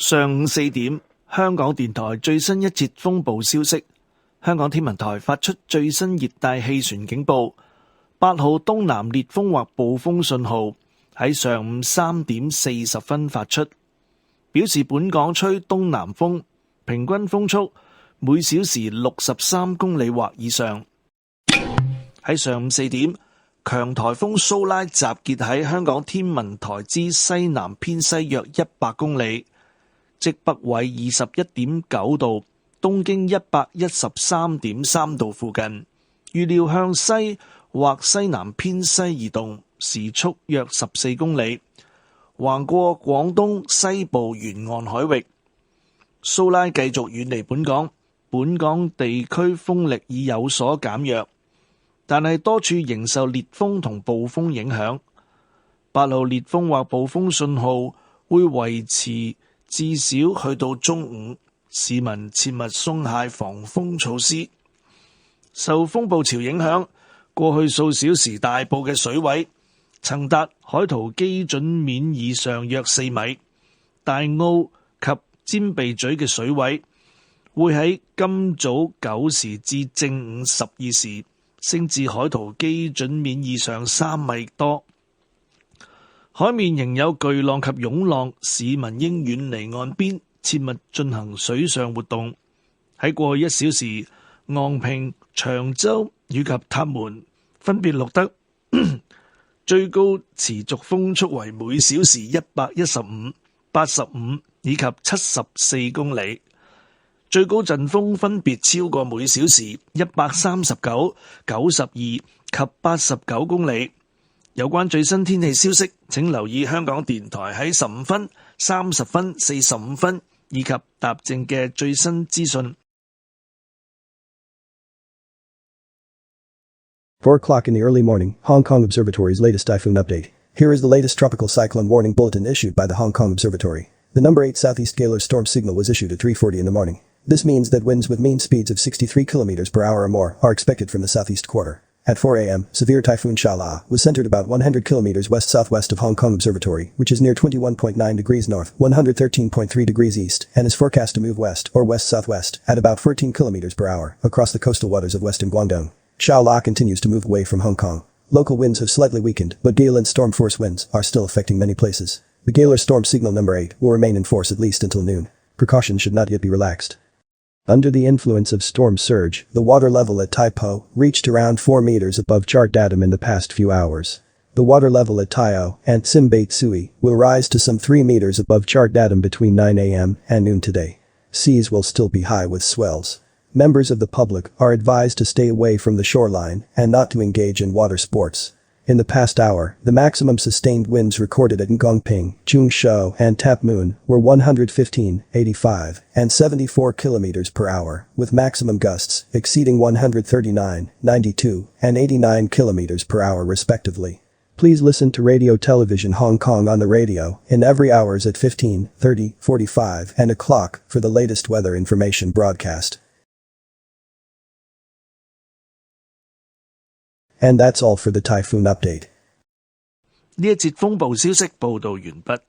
上午4點，香港電台最新一節風暴消息。香港天文台發出最新熱帶氣旋警報，8號東南烈風或暴風信號喺上午3點40分發出，表示本港吹東南風，平均風速每小時63公里或以上。喺上午4點，強颱風蘇拉集結喺香港天文台之西南偏西約100公里，即北緯21.9度，東經113.3度附近，預料向西或西南偏西移動，時速約14公里，橫過廣東西部沿岸海域。蘇拉繼續遠離本港，本港地區風力已有所減弱，但係多處仍受烈風同暴風影響。8號烈風或暴風信號會維持至少去到中午，市民切勿鬆懈防風措施。受風暴潮影響，過去數小時大埔嘅水位曾達海圖基準面以上約4米，大澳及尖鼻咀嘅水位會喺今早9時至正午12時升至海圖基準面以上3米多。海面仍有巨浪及湧浪，市民應遠離岸邊，切勿進行水上活動。喺過去1小時，昂坪、長洲以及塔門分別錄得最高持續風速為每小時115、85以及74公里，最高陣風分別超過每小時139、92及89公里。有關最新天氣消息，請留意香港電台喺15分、30分、45分以及踏正嘅最新資訊。4 o'clock in the early morning, Hong Kong Observatory's latest typhoon update. Here is the latest tropical cyclone warning bulletin issued by the Hong Kong Observatory. The number 8 southeast Gaylor storm signal was issued at 3:40 in the morning. This means that winds with mean speeds of 63 km per hour or more are expected from the southeast quarter. At 4 a.m., severe typhoon Shala was centered about 100 km west-southwest of Hong Kong Observatory, which is near 21.9 degrees north, 113.3 degrees east, and is forecast to move west or west-southwest at about 14 km per hour across the coastal waters of western Guangdong. Shala continues to move away from Hong Kong. Local winds have slightly weakened, but gale and storm force winds are still affecting many places. The Gaylor storm signal number 8 will remain in force at least until noon. Precautions should not yet be relaxed. Under the influence of storm surge, the water level at Tai Po reached around 4 meters above chart datum in the past few hours. The water level at Tai O and Simbait Sui will rise to some 3 meters above chart datum between 9 a.m. and noon today. Seas will still be high with swells. Members of the public are advised to stay away from the shoreline and not to engage in water sports. In the past hour, the maximum sustained winds recorded at Ngongping, Zhongshou, and Tap Moon were 115, 85, and 74 km per hour, with maximum gusts exceeding 139, 92, and 89 km per hour respectively. Please listen to Radio Television Hong Kong on the radio in every hours at 15, 30, 45, and o'clock for the latest weather information broadcast. And that's all for the typhoon update. 呢一節風暴消息報導完畢。